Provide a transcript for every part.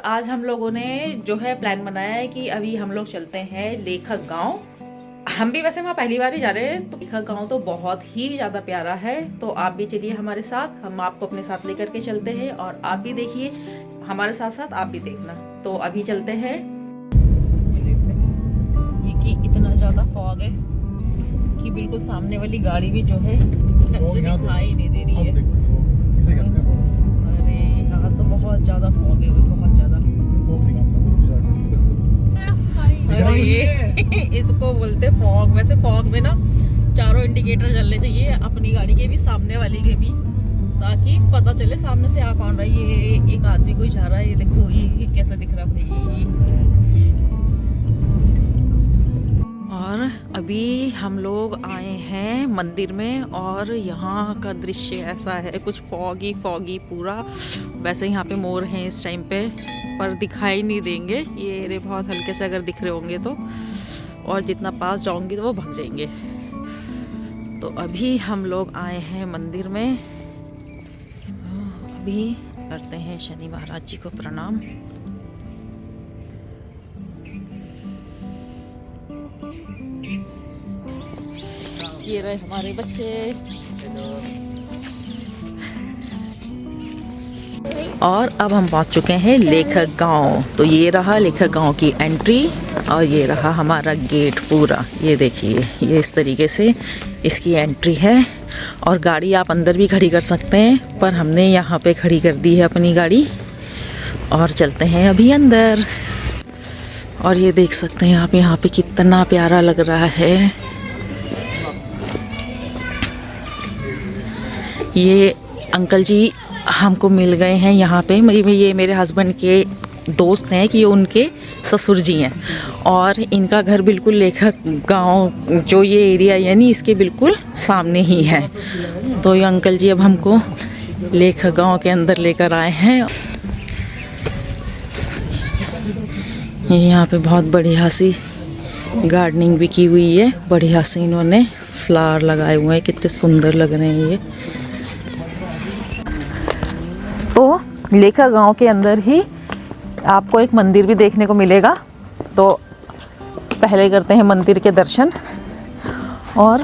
आज हम लोगों ने जो है प्लान बनाया है कि अभी हम लोग चलते हैं लेखक गांव। हम भी वैसे वहाँ पहली बार ही जा रहे हैं, तो लेखक गांव तो बहुत ही ज़्यादा प्यारा है। तो आप भी चलिए हमारे साथ, हम आपको अपने साथ लेकर के चलते हैं और आप भी देखिए हमारे साथ साथ आप भी देखना। तो अभी चलते हैं। ये कि इतना ज़्यादा फॉग है कि बिल्कुल सामने वाली गाड़ी भी जो है ढंग से दिखाई नहीं दे रही है। अरे यहाँ तो बहुत ज़्यादा फॉग है, बहुत ज़्यादा। अरे ये इसको बोलते फॉग। वैसे फॉग में ना चारों इंडिकेटर जलने चाहिए, अपनी गाड़ी के भी सामने वाली के भी, ताकि पता चले सामने से आ कौन रहा है। ये एक आदमी कोई जा रहा है, ये देखो ये कैसा दिख रहा भाई। और अभी हम लोग आए हैं मंदिर में और यहाँ का दृश्य ऐसा है, कुछ फॉगी फॉगी पूरा। वैसे यहाँ पे मोर हैं इस टाइम पे, पर दिखाई नहीं देंगे ये रे, बहुत हल्के से अगर दिख रहे होंगे तो। और जितना पास जाऊंगी तो वो भाग जाएंगे। तो अभी हम लोग आए हैं मंदिर में, तो अभी करते हैं शनि महाराज जी को प्रणाम। ये रहे हमारे बच्चे। और अब हम पहुंच चुके हैं लेखक गांव। तो ये रहा लेखक गांव की एंट्री और ये रहा हमारा गेट पूरा। ये देखिए, ये इस तरीके से इसकी एंट्री है। और गाड़ी आप अंदर भी खड़ी कर सकते हैं, पर हमने यहाँ पे खड़ी कर दी है अपनी गाड़ी और चलते हैं अभी अंदर। और ये देख सकते हैं आप यहाँ पे कितना प्यारा लग रहा है। ये अंकल जी हमको मिल गए हैं यहाँ पे। ये मेरे हस्बैंड के दोस्त हैं कि ये उनके ससुर जी हैं। और इनका घर बिल्कुल लेखक गांव जो ये एरिया यानी इसके बिल्कुल सामने ही है। तो ये अंकल जी अब हमको लेखक गांव के अंदर लेकर आए हैं। ये यहाँ पे बहुत बढ़िया सी गार्डनिंग भी की हुई है, बढ़िया से इन्होंने फ्लावर लगाए हुए हैं, कितने सुंदर लग रहे हैं ये। तो लेखक गांव के अंदर ही आपको एक मंदिर भी देखने को मिलेगा। तो पहले करते हैं मंदिर के दर्शन और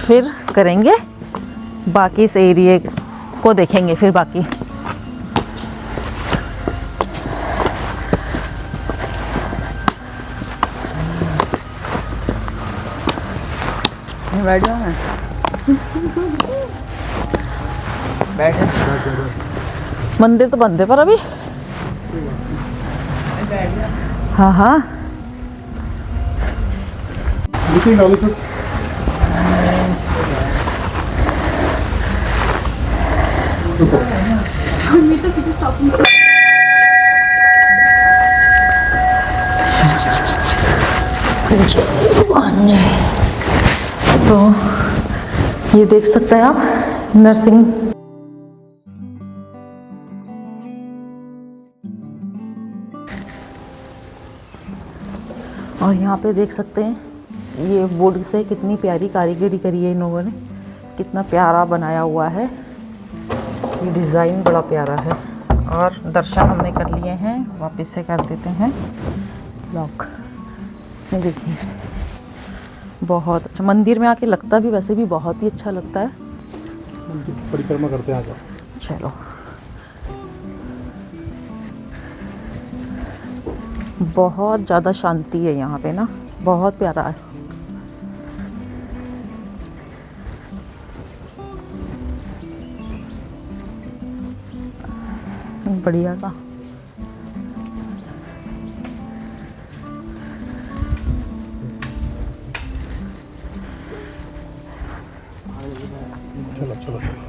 फिर करेंगे बाकी इस एरिया को देखेंगे फिर बाकी। बैठ जाओ ना, बैठ। मंदिर तो बंद है पर अभी। हाँ हाँ तो ये देख सकते हैं आप नर्सिंग। और यहाँ पे देख सकते हैं ये वुड से कितनी प्यारी कारीगरी करी है इन लोगों ने, कितना प्यारा बनाया हुआ है। ये डिज़ाइन बड़ा प्यारा है। और दर्शन हमने कर लिए हैं, वापस से कर देते हैं लॉक। ये देखिए बहुत अच्छा मंदिर में आके लगता भी वैसे भी बहुत ही अच्छा लगता है। परिक्रमा करते हैं। चलो बहुत ज़्यादा शांति है यहाँ पे ना, बहुत प्यारा है। बढ़िया सा। चलो चलो चलो।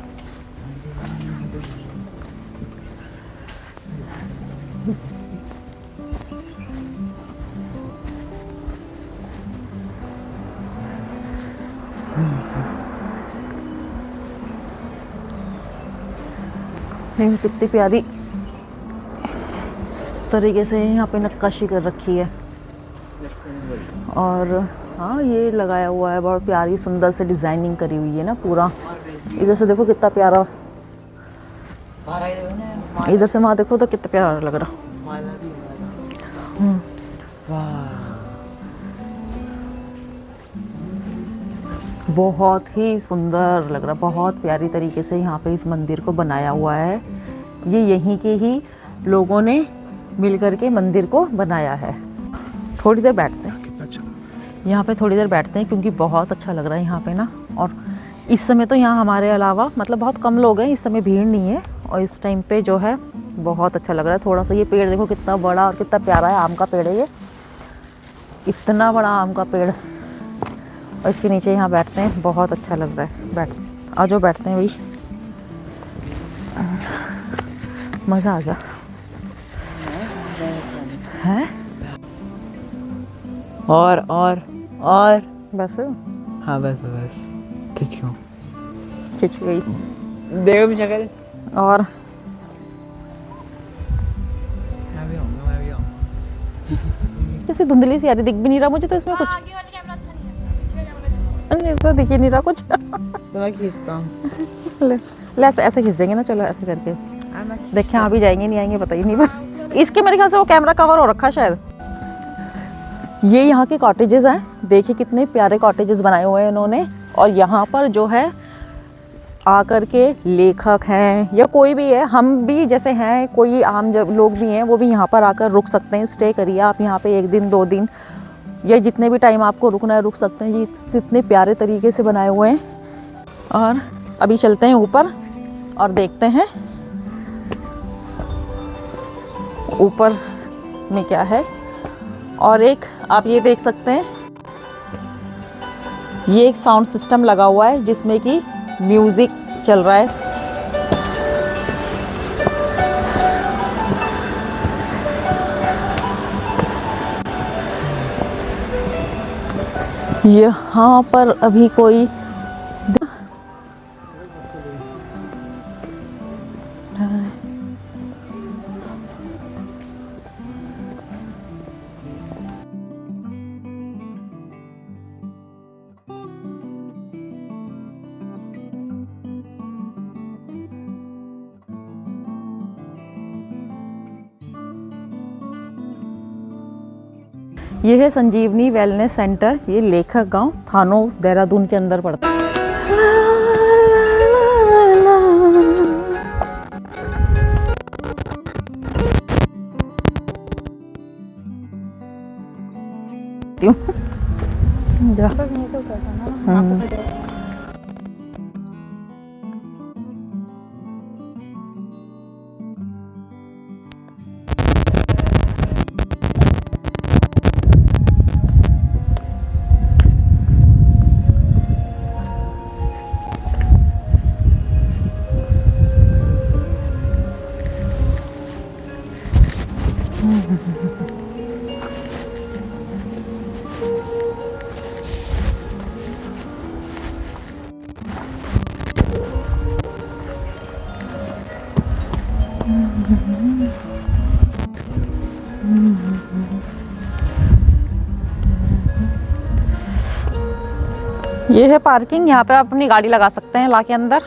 कितनी प्यारी तरीके से यहाँ पे नक्काशी कर रखी है। और हाँ ये लगाया हुआ है, बहुत प्यारी सुंदर से डिजाइनिंग करी हुई है ना पूरा। इधर से देखो कितना प्यारा इधर से वहाँ देखो तो कितना प्यारा लग रहा। बहुत ही सुंदर लग रहा, बहुत प्यारी तरीके से यहाँ पे इस मंदिर को बनाया हुआ है। ये यहीं के ही लोगों ने मिल करके मंदिर को बनाया है। थोड़ी देर बैठते हैं अच्छा, यहाँ पे, थोड़ी देर बैठते हैं क्योंकि बहुत अच्छा लग रहा है यहाँ पे ना। और इस समय तो यहाँ हमारे अलावा मतलब बहुत कम लोग हैं, इस समय भीड़ नहीं है। और इस टाइम पे जो है बहुत अच्छा लग रहा है। थोड़ा सा ये पेड़ देखो कितना बड़ा और कितना प्यारा है, आम का पेड़ है ये, इतना बड़ा आम का पेड़। और इसके नीचे यहाँ बैठते हैं, बहुत अच्छा लग रहा है। बैठ आ जाओ, बैठते हैं भाई, मज़ा आ गया है। और बस हाँ बस बस खिंच क्यों खिंच गई। देखो शक्ल। और मैं भी आऊँगा। कैसे धुंधली सी आ रही, दिख भी नहीं रहा मुझे तो इसमें कुछ। आगे वाला कैमरा अच्छा नहीं है, नहीं तो दिख ही नहीं रहा कुछ। तो मैं खींचता हूँ। ले ऐसे खींच देंगे ना, चलो ऐसे करके देखें। आ भी जाएंगे नहीं आएंगे पता ही नहीं, बस इसके मेरे ख्याल से वो कैमरा कवर हो रखा है शायद। ये यहाँ के कॉटेजेस हैं, देखिए कितने प्यारे कॉटेजेस बनाए हुए हैं इन्होंने। और यहाँ पर जो है आकर के लेखक हैं या कोई भी है, हम भी जैसे हैं, कोई आम जब लोग भी हैं वो भी यहाँ पर आकर रुक सकते हैं। स्टे करिए आप यहाँ पे 1 दिन 2 दिन या जितने भी टाइम आपको रुकना है रुक सकते हैं। ये कितने प्यारे तरीके से बनाए हुए हैं। और अभी चलते हैं ऊपर और देखते हैं ऊपर में क्या है। और एक आप ये देख सकते हैं, ये एक साउंड सिस्टम लगा हुआ है जिसमें कि म्यूजिक चल रहा है। यहाँ पर अभी कोई ये है संजीवनी वेलनेस सेंटर। ये लेखक गांव थानो देहरादून के अंदर पड़ता है। बस यहीं से उतरता ना, आपको तो देखो। ये है पार्किंग, यहाँ पे आप अपनी गाड़ी लगा सकते हैं लाके अंदर।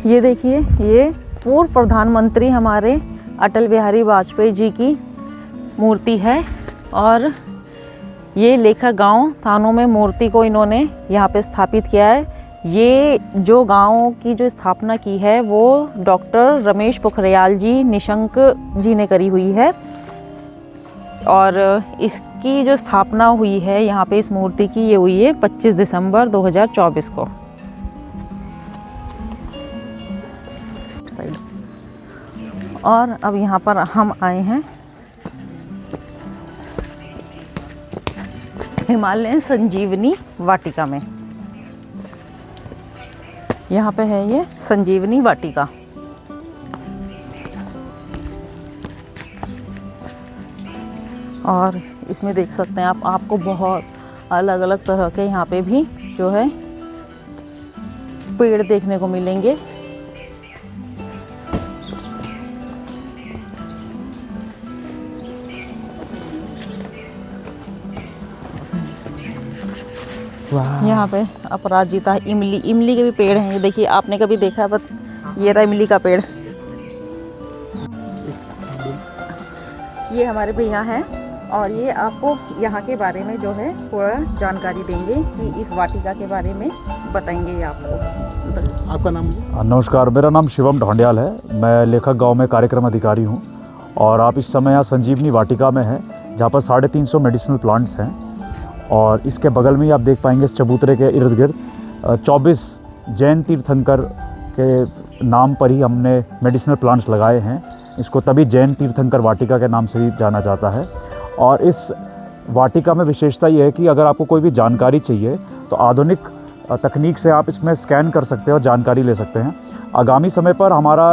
ये देखिए, ये पूर्व प्रधानमंत्री हमारे अटल बिहारी वाजपेयी जी की मूर्ति है। और ये लेखक गांव थानों में मूर्ति को इन्होंने यहाँ पे स्थापित किया है। ये जो गांव की जो स्थापना की है वो डॉक्टर रमेश पोखरियाल जी निशंक जी ने करी हुई है। और इसकी जो स्थापना हुई है यहाँ पे इस मूर्ति की, ये हुई है 25 दिसंबर 2024 को। और अब यहाँ पर हम आए हैं हिमालयन संजीवनी वाटिका में। यहाँ पे है ये संजीवनी वाटिका। और इसमें देख सकते हैं आप, आपको बहुत अलग अलग तरह के यहाँ पे भी जो है पेड़ देखने को मिलेंगे। यहाँ पे अपराजिता इमली, इमली के भी पेड़ हैं। ये देखिए, आपने कभी देखा है? बट ये रहा इमली का पेड़। ये हमारे भैया हैं और ये आपको यहाँ के बारे में जो है पूरा जानकारी देंगे कि इस वाटिका के बारे में बताएंगे ये आपको। आपका नाम? नमस्कार, मेरा नाम शिवम ढोंडियाल है। मैं लेखक गांव में कार्यक्रम अधिकारी हूं और आप इस समय यहाँ संजीवनी वाटिका में हैं, जहाँ पर 350 मेडिसिनल प्लांट्स हैं। और इसके बगल में ही आप देख पाएंगे इस चबूतरे के इर्द गिर्द 24 जैन तीर्थंकर के नाम पर ही हमने मेडिसिनल प्लांट्स लगाए हैं। इसको तभी जैन तीर्थंकर वाटिका के नाम से भी जाना जाता है। और इस वाटिका में विशेषता ये है कि अगर आपको कोई भी जानकारी चाहिए तो आधुनिक तकनीक से आप इसमें स्कैन कर सकते हैं और जानकारी ले सकते हैं। आगामी समय पर हमारा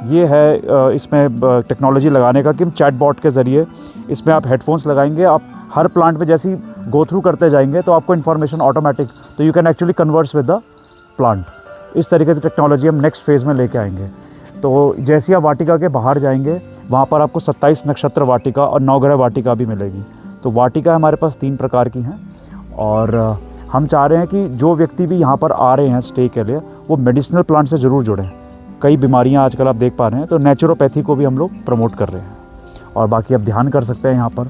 ये है इसमें टेक्नोलॉजी लगाने का कि हम चैटबॉट के ज़रिए इसमें आप हेडफोन्स लगाएंगे, आप हर प्लांट पे जैसे ही गो थ्रू करते जाएंगे तो आपको इन्फॉर्मेशन ऑटोमेटिक, तो you can actually converse with the plant. इस तरीके से टेक्नोलॉजी हम नेक्स्ट फेज़ में लेके आएंगे। तो जैसे ही आप वाटिका के बाहर जाएंगे वहाँ पर आपको 27 नक्षत्र वाटिका और 9 ग्रह वाटिका भी मिलेगी। तो वाटिका हमारे पास 3 प्रकार की हैं और हम चाह रहे हैं कि जो व्यक्ति भी यहाँ पर आ रहे हैं स्टे के लिए वो मेडिसिनल प्लांट से ज़रूर जुड़ें। कई बीमारियाँ आजकल आप देख पा रहे हैं, तो नेचुरोपैथी को भी हम लोग प्रमोट कर रहे हैं। और बाकी आप ध्यान कर सकते हैं यहाँ पर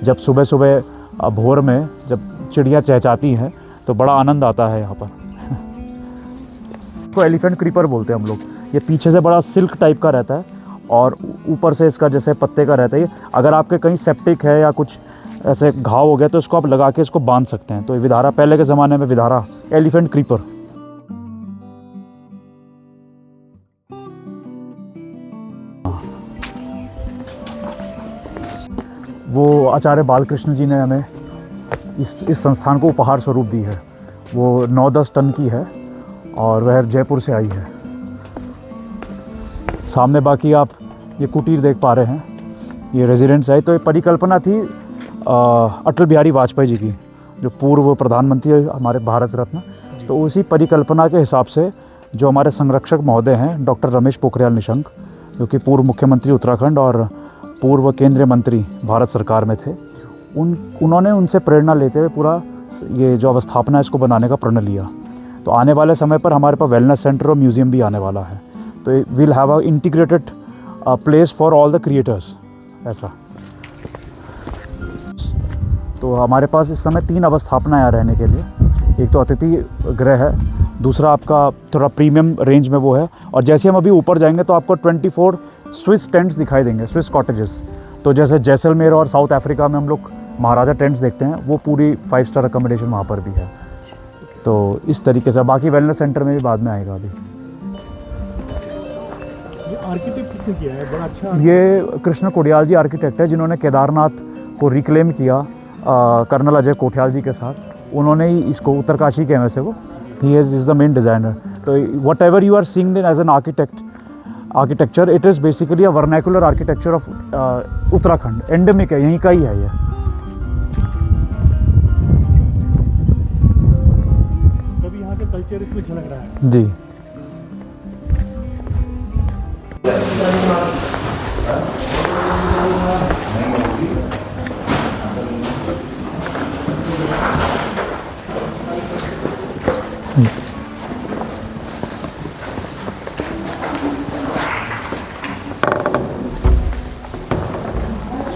जब सुबह सुबह भोर में जब चिड़िया चहचहाती हैं तो बड़ा आनंद आता है यहाँ पर। को एलिफेंट क्रीपर बोलते हैं हम लोग। ये पीछे से बड़ा सिल्क टाइप का रहता है और ऊपर से इसका जैसे पत्ते का रहता है। अगर आपके कहीं सेप्टिक है या कुछ ऐसे घाव हो गया तो इसको आप लगा के इसको बांध सकते हैं। तो ये विधारा, पहले के ज़माने में विधारा, एलिफेंट क्रीपर। वो आचार्य बालकृष्ण जी ने हमें इस संस्थान को उपहार स्वरूप दी है। वो 9-10 टन की है और वह जयपुर से आई है। सामने बाकी आप ये कुटीर देख पा रहे हैं, ये रेजिडेंस है। तो ये परिकल्पना थी अटल बिहारी वाजपेयी जी की, जो पूर्व प्रधानमंत्री है हमारे भारत रत्न। तो उसी परिकल्पना के हिसाब से जो हमारे संरक्षक महोदय हैं डॉक्टर रमेश पोखरियाल निशंक, जो कि पूर्व मुख्यमंत्री उत्तराखंड और पूर्व केंद्रीय मंत्री भारत सरकार में थे, उन्होंने उनसे प्रेरणा लेते हुए पूरा ये जो अवस्थापना है इसको बनाने का प्रण लिया। तो आने वाले समय पर हमारे पास वेलनेस सेंटर और म्यूज़ियम भी आने वाला है। तो will have a integrated place for all the creators ऐसा। तो हमारे पास इस समय 3 अवस्थापना है रहने के लिए। एक तो अतिथि गृह है, दूसरा आपका थोड़ा प्रीमियम रेंज में वो है, और जैसे हम अभी ऊपर जाएंगे तो आपको 24 स्विस टेंट्स दिखाई देंगे, स्विस कॉटेजेस। तो जैसे जैसलमेर और साउथ अफ्रीका में हम लोग महाराजा टेंट्स देखते हैं, वो पूरी 5 स्टार अकोमोडेशन वहाँ पर भी है। तो इस तरीके से बाकी वेलनेस सेंटर में भी बाद में आएगा। अभी ये आर्किटेक्ट किसने किया है? बड़ा अच्छा। ये कृष्ण कोडियाल जी आर्किटेक्ट है, जिन्होंने केदारनाथ को रिक्लेम किया कर्नल अजय कोठियाल जी के साथ। उन्होंने ही इसको, उत्तरकाशी के हैं वैसे वो, he is the main designer. तो whatever you are seeing as an architecture, it is basically a vernacular architecture of Uttarakhand. Endemic है, यहीं का ही है ये। कभी यहाँ का कल्चर इसमें झलक रहा है जी।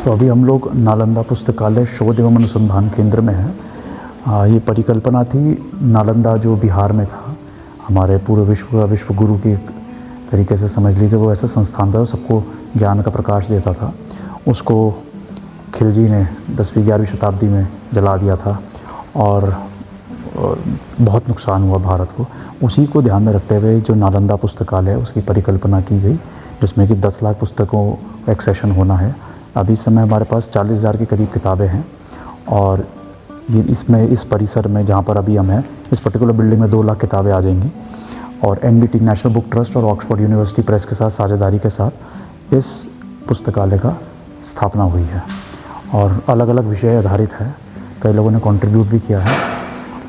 तो अभी हम लोग नालंदा पुस्तकालय शोध एवं अनुसंधान केंद्र में हैं। ये परिकल्पना थी, नालंदा जो बिहार में था, हमारे पूरे विश्व गुरु की तरीके से समझ लीजिए, वो ऐसा संस्थान था सबको ज्ञान का प्रकाश देता था। उसको खिलजी ने 10वीं-11वीं शताब्दी में जला दिया था और बहुत नुकसान हुआ भारत को। उसी को ध्यान में रखते हुए जो नालंदा पुस्तकालय है उसकी परिकल्पना की गई, जिसमें कि 10 लाख पुस्तकों का एक सेशन होना है। अभी इस समय हमारे पास 40,000 के करीब किताबें हैं और ये इसमें, इस परिसर में जहाँ पर अभी हम हैं, इस पर्टिकुलर बिल्डिंग में 2 लाख किताबें आ जाएंगी। और NDT नेशनल बुक ट्रस्ट और ऑक्सफोर्ड यूनिवर्सिटी प्रेस के साथ साझेदारी के साथ इस पुस्तकालय का स्थापना हुई है और अलग अलग विषय आधारित है। कई लोगों ने कंट्रीब्यूट भी किया है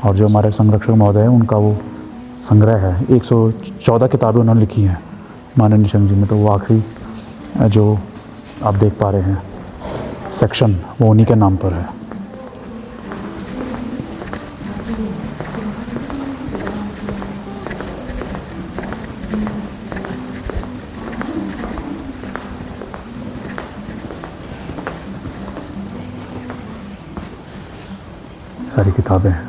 और जो हमारे संरक्षक महोदय हैं उनका वो संग्रह है। 114 किताबें उन्होंने लिखी हैं माननीय शंकर जी में। तो वो आखिरी जो आप देख पा रहे हैं सेक्शन, वो उन्हीं के नाम पर है। सारी किताबें हैं।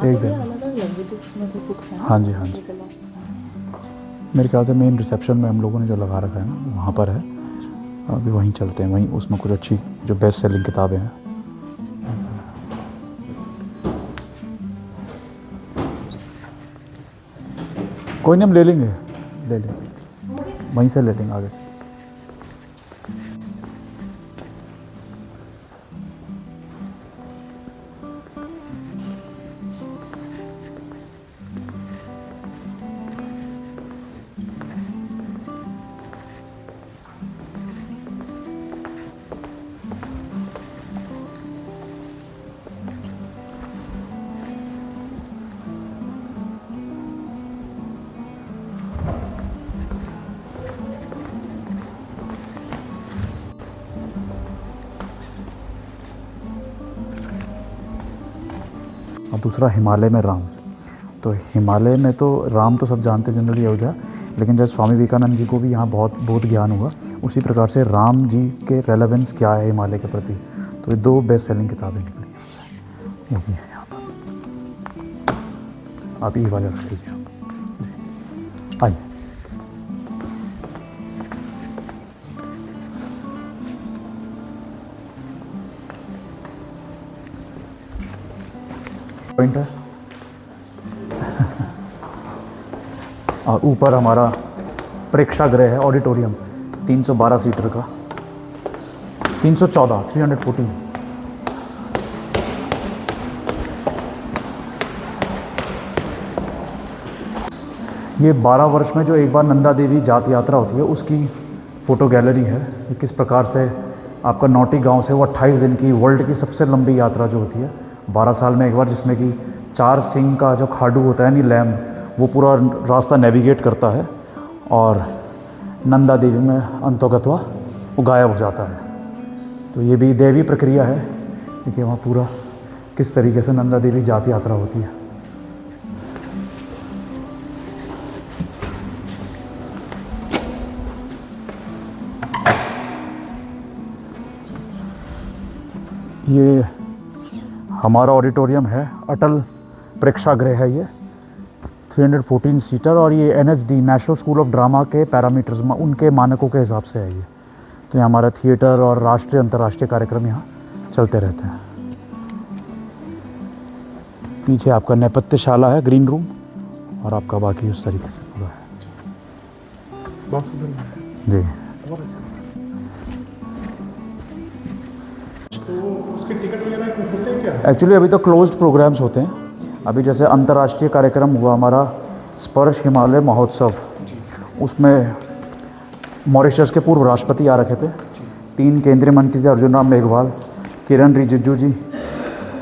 एकदम अलग-अलग लैंग्वेजेस में भी बुक्स हैं। हाँ जी, हाँ जी। मेरे ख्याल से मेन रिसेप्शन में हम लोगों ने जो लगा रखा है ना, वहाँ पर है। अभी वहीं चलते हैं, वहीं उसमें कुछ अच्छी जो बेस्ट सेलिंग किताबें हैं। कोई नहीं, हम ले लेंगे वहीं से ले लेंगे आगे से। और दूसरा हिमालय में राम। तो हिमालय में तो राम तो सब जानते हैं जनरली अयोध्या, लेकिन जब स्वामी विवेकानंद जी को भी यहाँ बहुत ज्ञान हुआ, उसी प्रकार से राम जी के रेलेवेंस क्या है हिमालय के प्रति। तो ये 2 बेस्ट सेलिंग किताबें निकली, वो भी है यहाँ पर। आप ये वाले रख लीजिए, आइए। पॉइंट है। और ऊपर हमारा प्रेक्षागृह है, ऑडिटोरियम 312 सीटर का, 314 ये 12 वर्ष में जो एक बार नंदा देवी जात यात्रा होती है उसकी फ़ोटो गैलरी है। ये किस प्रकार से आपका नौटी गांव से वो 28 दिन की वर्ल्ड की सबसे लंबी यात्रा जो होती है 12 साल में एक बार, जिसमें कि 4 सिंह का जो खाडू होता है यानी लैम, वो पूरा रास्ता नेविगेट करता है और नंदा देवी में अंतोगत्वा वो गायब हो जाता है। तो ये भी दैवी प्रक्रिया है, क्योंकि वहाँ पूरा किस तरीके से नंदा देवी जात यात्रा होती है। ये हमारा ऑडिटोरियम है, अटल प्रेक्षागृह है ये, 314 सीटर, और ये NSD national school of drama के पैरामीटर्स में उनके मानकों के हिसाब से है ये। तो यहाँ हमारा थिएटर और राष्ट्रीय अंतर्राष्ट्रीय कार्यक्रम यहाँ चलते रहते हैं। पीछे आपका नेपथ्यशाला है, ग्रीन रूम, और आपका बाकी उस तरीके से पूरा है। बहुत सुंदर जी। बहुत अच्छा। तो उसके टिकट वगैरह होते हैं क्या? एक्चुअली अभी तो क्लोज्ड प्रोग्राम्स होते हैं। अभी जैसे अंतर्राष्ट्रीय कार्यक्रम हुआ हमारा स्पर्श हिमालय महोत्सव, उसमें मॉरिशस के पूर्व राष्ट्रपति आ रखे थे, 3 केंद्रीय मंत्री थे, अर्जुन राम मेघवाल, किरण रिजिजू जी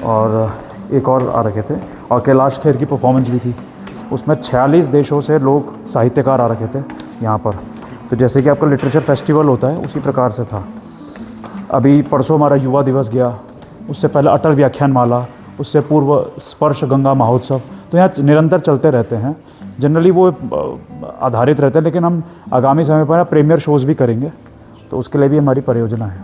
और एक और आ रखे थे, और कैलाश खेर की परफॉर्मेंस भी थी। उसमें 46 देशों से लोग साहित्यकार आ रखे थे यहाँ पर। तो जैसे कि आपका लिटरेचर फेस्टिवल होता है उसी प्रकार से था। अभी परसों हमारा युवा दिवस गया, उससे पहले अटल व्याख्यान माला, उससे पूर्व स्पर्श गंगा महोत्सव। तो यहाँ निरंतर चलते रहते हैं, जनरली वो आधारित रहते हैं, लेकिन हम आगामी समय पर प्रीमियर शोज़ भी करेंगे, तो उसके लिए भी हमारी परियोजना है।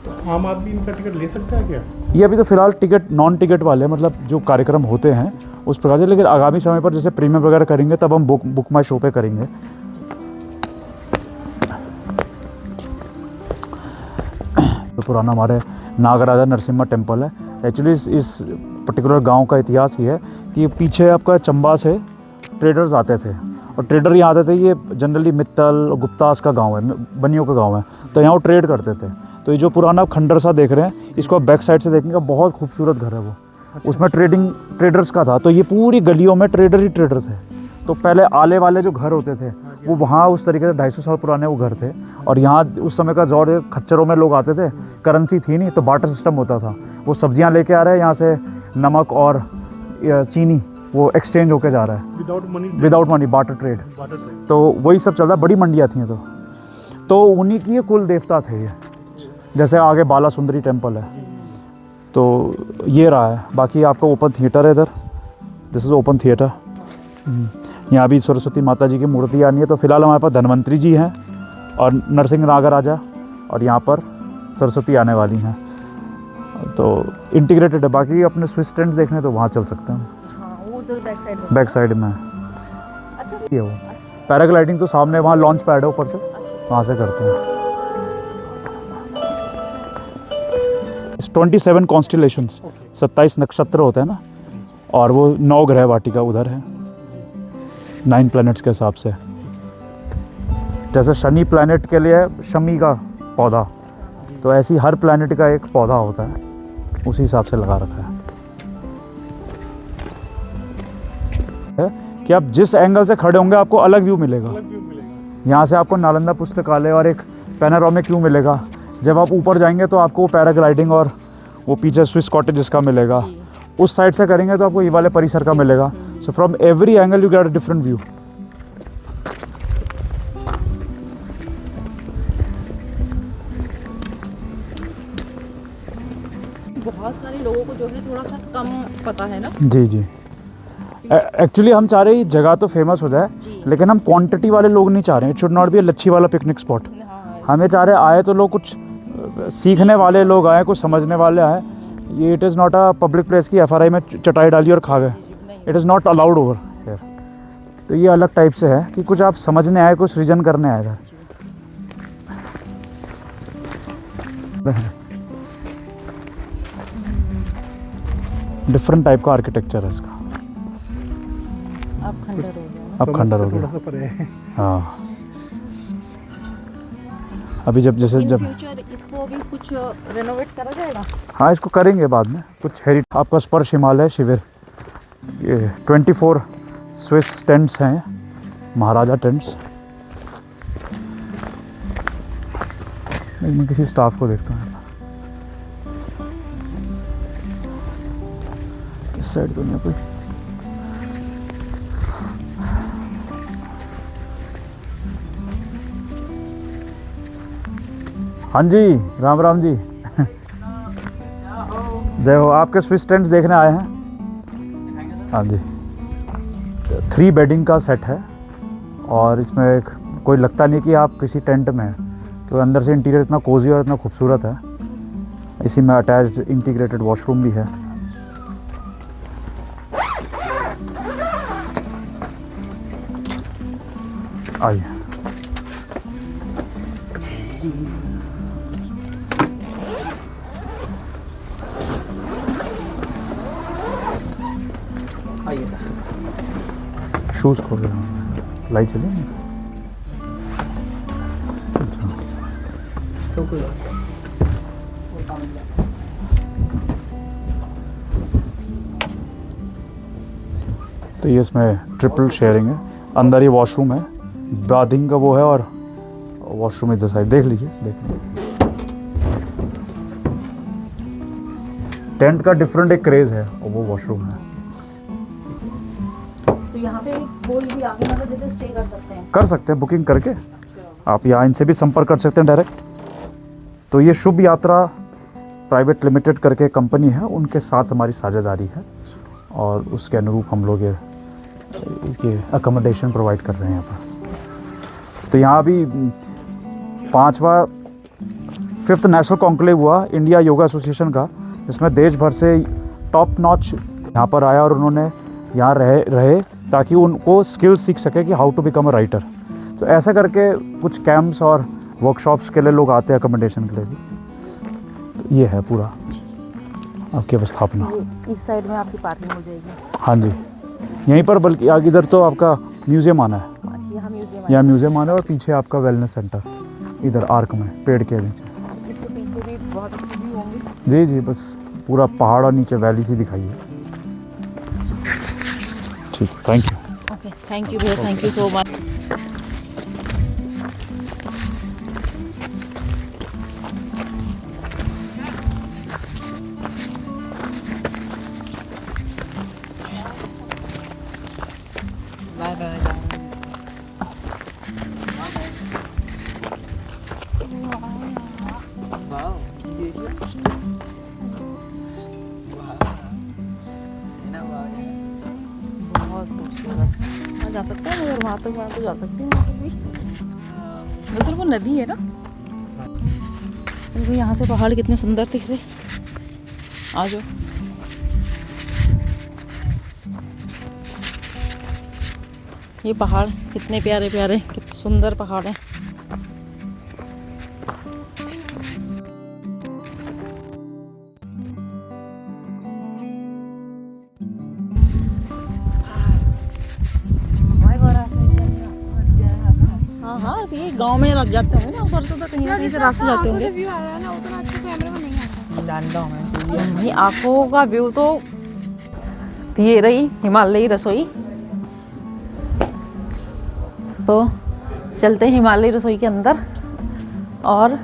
तो आम आदमी इनका टिकट ले सकता है क्या? ये अभी तो फ़िलहाल टिकट नॉन टिकट वाले, मतलब जो कार्यक्रम होते हैं उस प्रकार से, लेकिन आगामी समय पर जैसे प्रीमियम वगैरह करेंगे तब हम बुक माई शो पे करेंगे। तो पुराना हमारे नागराजा नरसिम्हा टेम्पल है। एक्चुअली इस पर्टिकुलर गांव का इतिहास ये है कि पीछे आपका चंबा से ट्रेडर्स आते थे, और ट्रेडर यहाँ आते थे, ये जनरली मित्तल और गुप्तास का गांव है, बनियों का गांव है, तो यहाँ वो ट्रेड करते थे। तो ये जो पुराना खंडर सा देख रहे हैं, इसको आप बैक साइड से देखेंगे, बहुत खूबसूरत घर है वो। उसमें ट्रेडर्स का था, तो ये पूरी गलियों में ट्रेडर ही ट्रेडर थे। तो पहले आले वाले जो घर होते थे वो वहाँ उस तरीके से 250 साल पुराने वो घर थे। और यहाँ उस समय का दौर, खच्चरों में लोग आते थे, करेंसी थी नहीं, तो बार्टर सिस्टम होता था। वो सब्जियाँ लेके आ रहे हैं यहाँ से, नमक और चीनी, वो एक्सचेंज होके जा रहा है विदाउट मनी, बार्टर ट्रेड। तो वही सब चल रहा है, बड़ी मंडियाँ थी तो उन्हीं की ये कुल देवता थे ये। जैसे आगे बाला सुंदरी टेम्पल है, तो ये रहा है। बाकी आपका ओपन थिएटर है इधर, दिस इज़ ओपन थिएटर। यहाँ भी सरस्वती माता जी की मूर्ति आनी है। तो फिलहाल हमारे पास धन्वंतरी जी हैं और नरसिंह नागराजा, और यहाँ पर सरस्वती आने वाली हैं। तो इंटीग्रेटेड है। बाकी अपने स्विस टेंट देखने तो वहाँ चल सकते हैं, हाँ, वो उधर बैक साइड में। अच्छा, ये वो पैराग्लाइडिंग तो सामने वहाँ लॉन्च पैड है ऊपर से, वहाँ से करते हैं। 27 कॉन्स्टिलेशंस, 27 नक्षत्र होते हैं ना, और वो 9 ग्रह वाटिका उधर है 9 प्लैनेट्स के हिसाब से। जैसे शनि प्लैनेट के लिए शमी का पौधा, तो ऐसे ही हर प्लैनेट का एक पौधा होता है, उसी हिसाब से लगा रखा है कि आप जिस एंगल से खड़े होंगे आपको अलग व्यू मिलेगा। यहाँ से आपको नालंदा पुस्तकालय और एक पैनोरामिक व्यू मिलेगा। जब आप ऊपर जाएंगे तो आपको पैराग्लाइडिंग और वो पीछे स्विस कॉटेजेस का मिलेगा। उस साइड से करेंगे तो आपको ये वाले परिसर का मिलेगा। So from every angle you get a different view. बहुत सारे लोगों को जो है थोड़ा सा कम पता है ना। जी जी, एक्चुअली हम चाह रहे हैं जगह तो फेमस हो जाए, लेकिन हम क्वांटिटी वाले लोग नहीं चाह रहे हैं। इट शुड नॉट बी लच्छी वाला पिकनिक स्पॉट। हमें चाह रहे आए तो लोग कुछ सीखने वाले लोग आए, कुछ समझने वाले आए। ये it is not a public place की FRI में चटाई डाली और खा गए। It is not allowed over here. तो ये अलग टाइप से है कि कुछ आप समझने आए, कुछ सृजन करने आए इधर। डिफरेंट टाइप का आर्किटेक्चर है इसका। अब खंडर हो गया। हाँ, अभी जब फ्यूचर इसको भी कुछ रेनोवेट करा जाएगा। हाँ, इसको करेंगे बाद में कुछ आपका स्पर्श हिमालय शिविर, ये 24 स्विस टेंट्स हैं, महाराजा टेंट्स। मैं किसी स्टाफ को देखता हूँ। इस साइड तो नहीं कोई। हाँ जी, राम राम जी। जय हो। आपके स्विस टेंट्स देखने आए हैं। हाँ जी, 3 बेडिंग का सेट है, और इसमें कोई लगता नहीं कि आप किसी टेंट में हैं। तो अंदर से इंटीरियर इतना कोजी और इतना खूबसूरत है। इसी में अटैच्ड इंटीग्रेटेड वॉशरूम भी है। आइए। शूज़ खोल रहे हैं, लाइट चली नहीं। तो ये इसमें ट्रिपल शेयरिंग है। अंदर ही वॉशरूम है, बाथिंग का वो है, और वॉशरूम इधर साइड देख लीजिए। टेंट का डिफरेंट एक क्रेज है, और वो वॉशरूम है। तो यहाँ पे कोई भी आगे मतलब जैसे स्टे कर सकते हैं बुकिंग करके। आप यहाँ इनसे भी संपर्क कर सकते हैं डायरेक्ट। तो ये शुभ यात्रा प्राइवेट लिमिटेड करके कंपनी है, उनके साथ हमारी साझेदारी है, और उसके अनुरूप हम लोग ये अकोमोडेशन प्रोवाइड कर रहे हैं यहाँ पर। तो यहाँ भी 5th नेशनल कॉन्क्लेव हुआ इंडिया योगा एसोसिएशन का, जिसमें देश भर से टॉप नॉच यहाँ पर आया, और उन्होंने यहाँ रहे ताकि उनको स्किल्स सीख सके कि how to become a writer. तो ऐसा करके कुछ कैंप्स और वर्कशॉप्स के लिए लोग आते हैं अकोमोडेशन के लिए भी। तो ये है पूरा आपकी अवस्थापना। इस साइड में आपकी पार्किंग हो जाएगी। हाँ जी, यहीं पर, बल्कि आगे इधर तो आपका म्यूज़ियम आना है। यहाँ म्यूज़ियम आना है, और पीछे आपका वेलनेस सेंटर इधर आर्क में पेड़ के नीचे। जी जी, बस पूरा पहाड़ और नीचे वैली सी दिखाई है। ठीक, thank you. Okay, thank you भैया, thank you so much. Bye bye. बहुत खूबसूरत। वहाँ जा सकते हैं मगर वहाँ तो जा सकते हैं, वहाँ तक भी उधर वो नदी है ना। देखो यहाँ से पहाड़ कितने सुंदर दिख रहे। आ जाओ। ये पहाड़ कितने प्यारे प्यारे, कितने सुंदर पहाड़ हैं। हाँ हाँ, तो ये गांव में रख जाते होंगे ना, उधर से तो कहीं ना कहीं से रास्ते जाते होंगे। व्यू आया ना उतना अच्छा कैमरे में नहीं आता। जानता हूँ मैं। भाई आंखों का व्यू तो ये रही हिमालयी रसोई। तो चलते हैं हिमालयी रसोई के अंदर और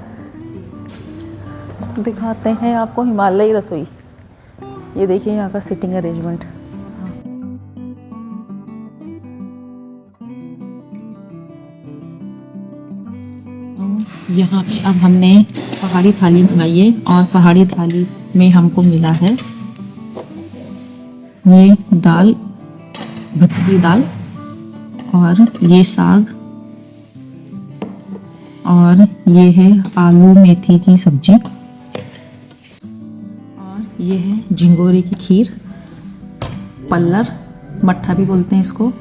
दिखाते हैं आपको हिमालयी रसोई। ये देखिए यहाँ का सिटिंग अरेंजमेंट। यहाँ पे अब हमने पहाड़ी थाली मंगाई है और पहाड़ी थाली में हमको मिला है ये दाल, भटकी दाल, और ये साग, और ये है आलू मेथी की सब्जी, और ये है झिंगोरे की खीर, पल्लर मट्ठा भी बोलते हैं इसको,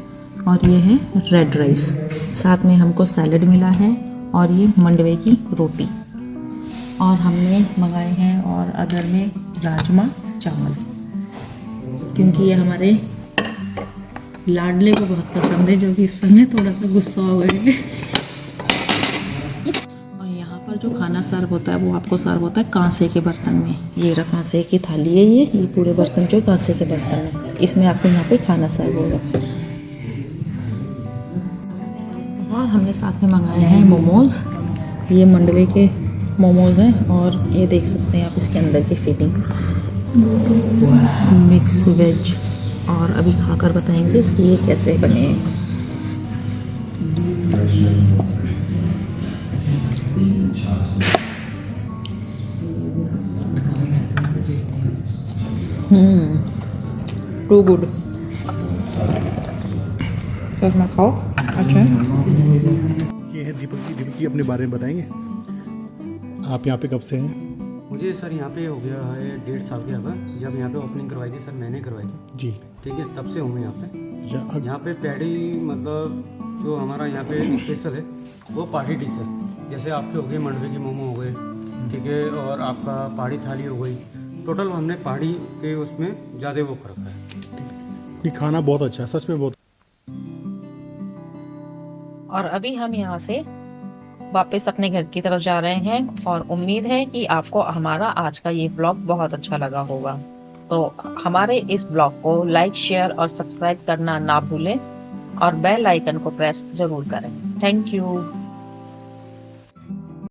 और ये है रेड राइस। साथ में हमको सैलेड मिला है और ये मंडवे की रोटी, और हमने मंगाए हैं और अदर में राजमा चावल, क्योंकि ये हमारे लाडले को बहुत पसंद है, जो कि इस समय थोड़ा सा गुस्सा हो गए हैं। और यहाँ पर जो खाना सर्व होता है वो आपको सर्व होता है कांसे के बर्तन में। ये रहा कांसे की थाली है, ये पूरे बर्तन जो कांसे के बर्तन है, इसमें आपको यहाँ पे खाना सर्व होगा। और हमने साथ में मंगाए हैं मोमोज। ये मंडवे के मोमोज हैं और ये देख सकते हैं आप इसके अंदर की फिटिंग, मिक्स वेज। और अभी खाकर बताएंगे कि ये कैसे बने हैं। Too good. मैं खाओ। अच्छा है। ये है दीपक जी। दीपक जी अपने बारे में बताएंगे, आप यहाँ पे कब से हैं? मुझे सर यहाँ पे हो गया है 1.5 साल के अगर, जब यहाँ पे ओपनिंग करवाई थी सर, मैंने करवाई थी। जी। ठीक है, तब से हूँ मैं यहाँ पे। या- यहाँ पे पैडी मतलब जो हमारा यहाँ पे स्पेशल है वो पहाड़ी डिश है। जैसे आपके हो गए मंडवे की मोमो हो गए, ठीक है, और आपका पहाड़ी थाली हो गई। टोटल हमने पहाड़ी के उसमें ज़्यादा वो कर रखा है। ये खाना बहुत अच्छा है, सच में बहुत। और अभी हम यहाँ से वापस अपने घर की तरफ जा रहे हैं और उम्मीद है कि आपको हमारा आज का ये व्लॉग बहुत अच्छा लगा होगा। तो हमारे इस ब्लॉग को लाइक, शेयर और सब्सक्राइब करना ना भूलें और बेल आइकन को प्रेस जरूर करें। Thank you.